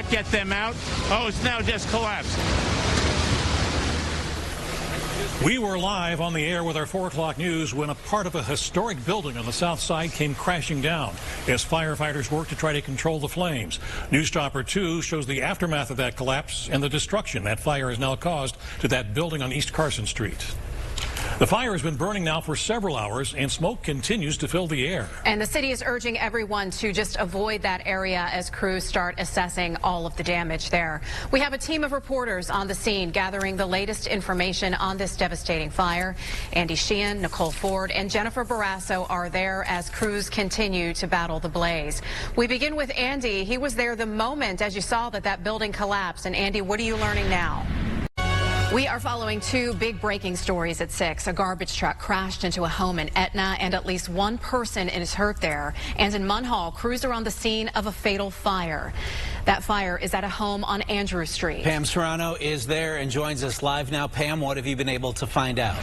not get them out. Oh, it's now just collapsed. We were live on the air with our 4 o'clock news when a part of a historic building on the south side came crashing down as firefighters worked to try to control the flames. Newstopper 2 shows the aftermath of that collapse and the destruction that fire has now caused to that building on East Carson Street. The fire has been burning now for several hours, and smoke continues to fill the air. And the city is urging everyone to just avoid that area as crews start assessing all of the damage there. We have a team of reporters on the scene gathering the latest information on this devastating fire. Andy Sheehan, Nicole Ford, and Jennifer Barrasso are there as crews continue to battle the blaze. We begin with Andy. He was there the moment, as you saw, that building collapsed. And Andy, what are you learning now? We are following 2 big breaking stories at 6. A garbage truck crashed into a home in Etna, and at least 1 person is hurt there. And in Munhall, crews are on the scene of a fatal fire. That fire is at a home on Andrew Street. Pam Serrano is there and joins us live now. Pam, what have you been able to find out?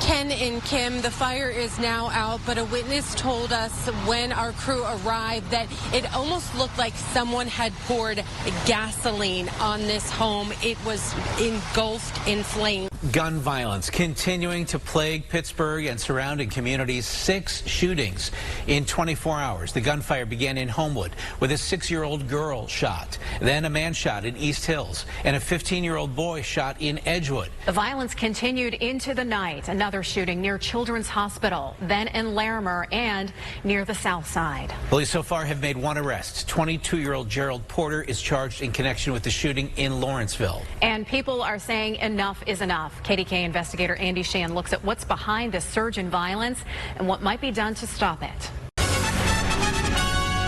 Ken and Kim, the fire is now out, but a witness told us when our crew arrived that it almost looked like someone had poured gasoline on this home. It was engulfed in flames. Gun violence continuing to plague Pittsburgh and surrounding communities. 6 shootings in 24 hours. The gunfire began in Homewood with a 6-year-old girl shot. Then a man shot in East Hills and a 15-year-old boy shot in Edgewood. The violence continued into the night. Another shooting near Children's Hospital, then in Larimer and near the South Side. Police so far have made 1 arrest. 22-year-old Gerald Porter is charged in connection with the shooting in Lawrenceville. And people are saying enough is enough. KDK investigator Andy Sheehan looks at what's behind this surge in violence and what might be done to stop it.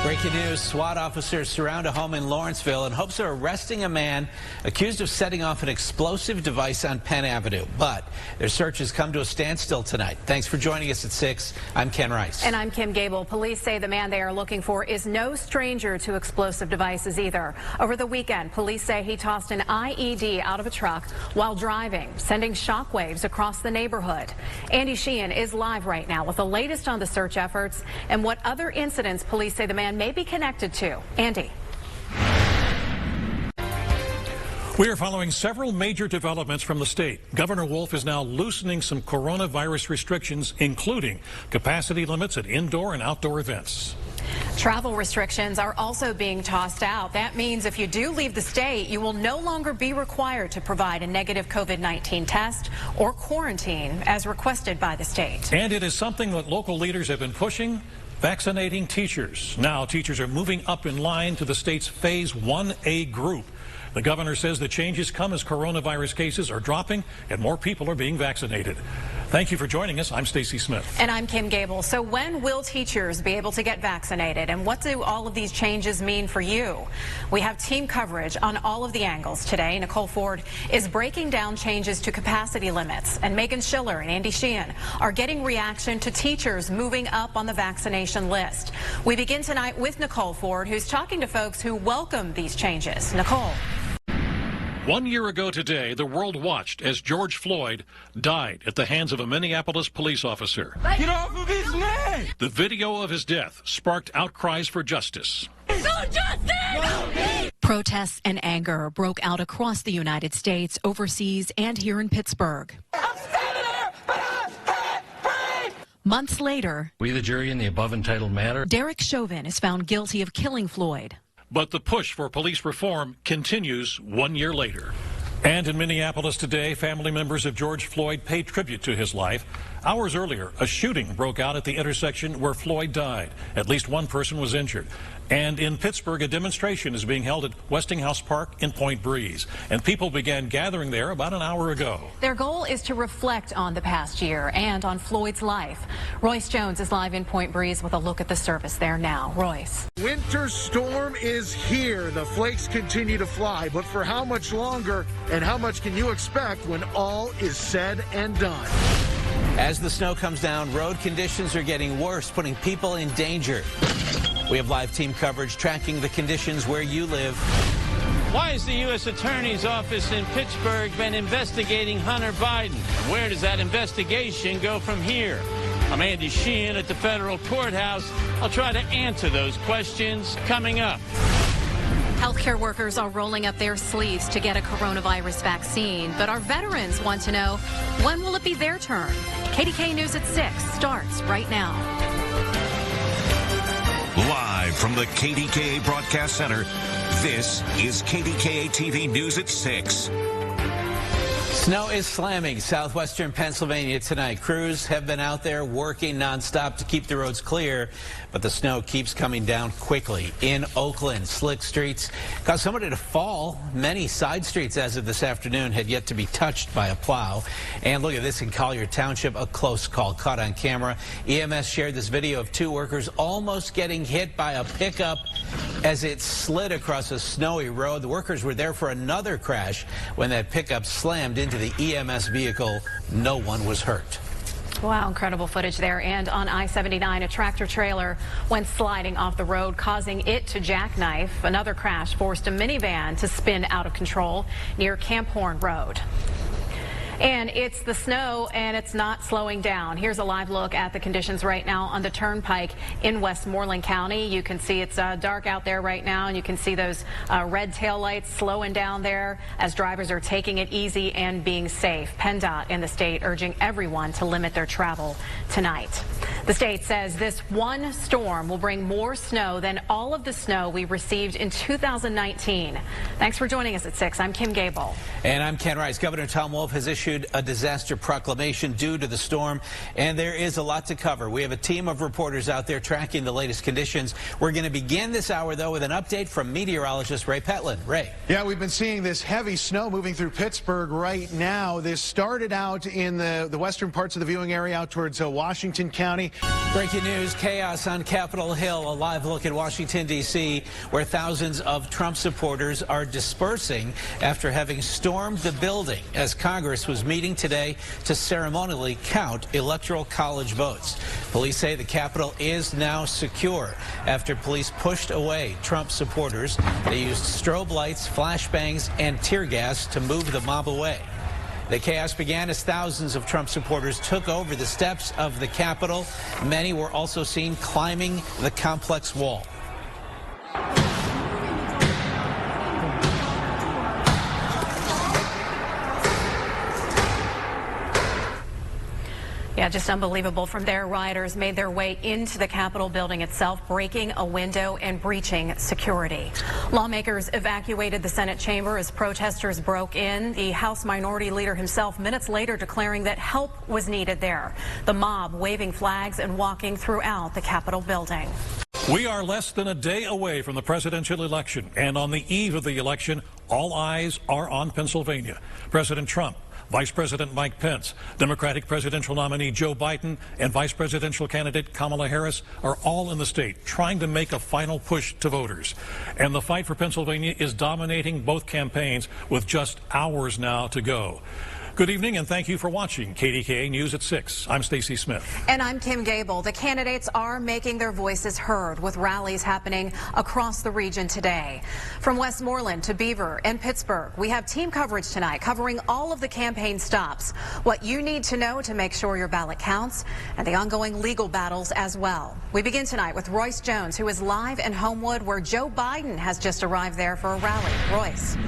Breaking news, SWAT officers surround a home in Lawrenceville in hopes of arresting a man accused of setting off an explosive device on Penn Avenue. But their search has come to a standstill tonight. Thanks for joining us at 6. I'm Ken Rice. And I'm Kim Gable. Police say the man they are looking for is no stranger to explosive devices either. Over the weekend, police say he tossed an IED out of a truck while driving, sending shockwaves across the neighborhood. Andy Sheehan is live right now with the latest on the search efforts and what other incidents police say the man may be connected to. Andy. We are following several major developments from the state. Governor Wolf is now loosening some coronavirus restrictions, including capacity limits at indoor and outdoor events. Travel restrictions are also being tossed out. That means if you do leave the state, you will no longer be required to provide a negative COVID-19 test or quarantine as requested by the state. And it is something that local leaders have been pushing. Vaccinating teachers. Now teachers are moving up in line to the state's Phase 1A group. The governor says the changes come as coronavirus cases are dropping and more people are being vaccinated. Thank you for joining us. I'm Stacy Smith. And I'm Kim Gable. So when will teachers be able to get vaccinated? And what do all of these changes mean for you? We have team coverage on all of the angles today. Nicole Ford is breaking down changes to capacity limits. And Megan Schiller and Andy Sheehan are getting reaction to teachers moving up on the vaccination list. We begin tonight with Nicole Ford, who's talking to folks who welcome these changes. Nicole. 1 year ago today, the world watched as George Floyd died at the hands of a Minneapolis police officer. Get off of his neck! The video of his death sparked outcries for justice. No justice! Protests and anger broke out across the United States, overseas, and here in Pittsburgh. I'm standing there, but I can't breathe! Months later, We, the jury, in the above entitled matter. Derek Chauvin is found guilty of killing Floyd. But the push for police reform continues 1 year later. And in Minneapolis today, family members of George Floyd paid tribute to his life. Hours earlier, a shooting broke out at the intersection where Floyd died. At least 1 person was injured. And in Pittsburgh, a demonstration is being held at Westinghouse Park in Point Breeze. And people began gathering there about an hour ago. Their goal is to reflect on the past year and on Floyd's life. Royce Jones is live in Point Breeze with a look at the service there now. Royce. Winter storm is here. The flakes continue to fly, but for how much longer and how much can you expect when all is said and done? As the snow comes down, road conditions are getting worse, putting people in danger. We have live team coverage tracking the conditions where you live. Why has the U.S. Attorney's Office in Pittsburgh been investigating Hunter Biden? Where does that investigation go from here? I'm Andy Sheehan at the federal courthouse. I'll try to answer those questions coming up. Healthcare workers are rolling up their sleeves to get a coronavirus vaccine, but our veterans want to know, when will it be their turn? KDK News at 6 starts right now. Live from the KDKA Broadcast Center, this is KDKA TV News at 6. Snow is slamming southwestern Pennsylvania tonight. Crews have been out there working nonstop to keep the roads clear, but the snow keeps coming down quickly. In Oakland, slick streets caused somebody to fall. Many side streets as of this afternoon had yet to be touched by a plow. And look at this in Collier Township, a close call caught on camera. EMS shared this video of two workers almost getting hit by a pickup as it slid across a snowy road. The workers were there for another crash when that pickup slammed into the EMS vehicle. No one was hurt. Wow, incredible footage there. And on I-79, a tractor trailer went sliding off the road, causing it to jackknife. Another crash forced a minivan to spin out of control near Camp Horn Road. And it's the snow, and it's not slowing down. Here's a live look at the conditions right now on the Turnpike in Westmoreland County. You can see it's dark out there right now, and you can see those red taillights slowing down there as drivers are taking it easy and being safe. PennDOT in the state urging everyone to limit their travel tonight. The state says this one storm will bring more snow than all of the snow we received in 2019. Thanks for joining us at 6. I'm Kim Gable. And I'm Ken Rice. Governor Tom Wolf has issued a disaster proclamation due to the storm, and there is a lot to cover. We have a team of reporters out there tracking the latest conditions. We're going to begin this hour, though, with an update from meteorologist Ray Petlin. Ray. Yeah, we've been seeing this heavy snow moving through Pittsburgh right now. This started out in the western parts of the viewing area out towards Washington County. Breaking news, chaos on Capitol Hill. A live look at Washington, D.C., where thousands of Trump supporters are dispersing after having stormed the building as Congress was meeting today to ceremonially count Electoral College votes. Police say the Capitol is now secure after police pushed away Trump supporters. They used strobe lights, flashbangs, and tear gas to move the mob away. The chaos began as thousands of Trump supporters took over the steps of the Capitol. Many were also seen climbing the complex wall. Yeah, just unbelievable. From there, rioters made their way into the Capitol building itself, breaking a window and breaching security. Lawmakers evacuated the Senate chamber as protesters broke in. The House Minority Leader himself minutes later declaring that help was needed there. The mob waving flags and walking throughout the Capitol building. We are less than a day away from the presidential election, and on the eve of the election, all eyes are on Pennsylvania. President Trump, Vice President Mike Pence, Democratic presidential nominee Joe Biden, and Vice presidential candidate Kamala Harris are all in the state trying to make a final push to voters. And the fight for Pennsylvania is dominating both campaigns with just hours now to go. Good evening, and thank you for watching KDKA News at 6. I'm Stacey Smith. And I'm Kim Gable. The candidates are making their voices heard with rallies happening across the region today. From Westmoreland to Beaver and Pittsburgh, we have team coverage tonight covering all of the campaign stops, what you need to know to make sure your ballot counts, and the ongoing legal battles as well. We begin tonight with Royce Jones, who is live in Homewood, where Joe Biden has just arrived there for a rally. Royce.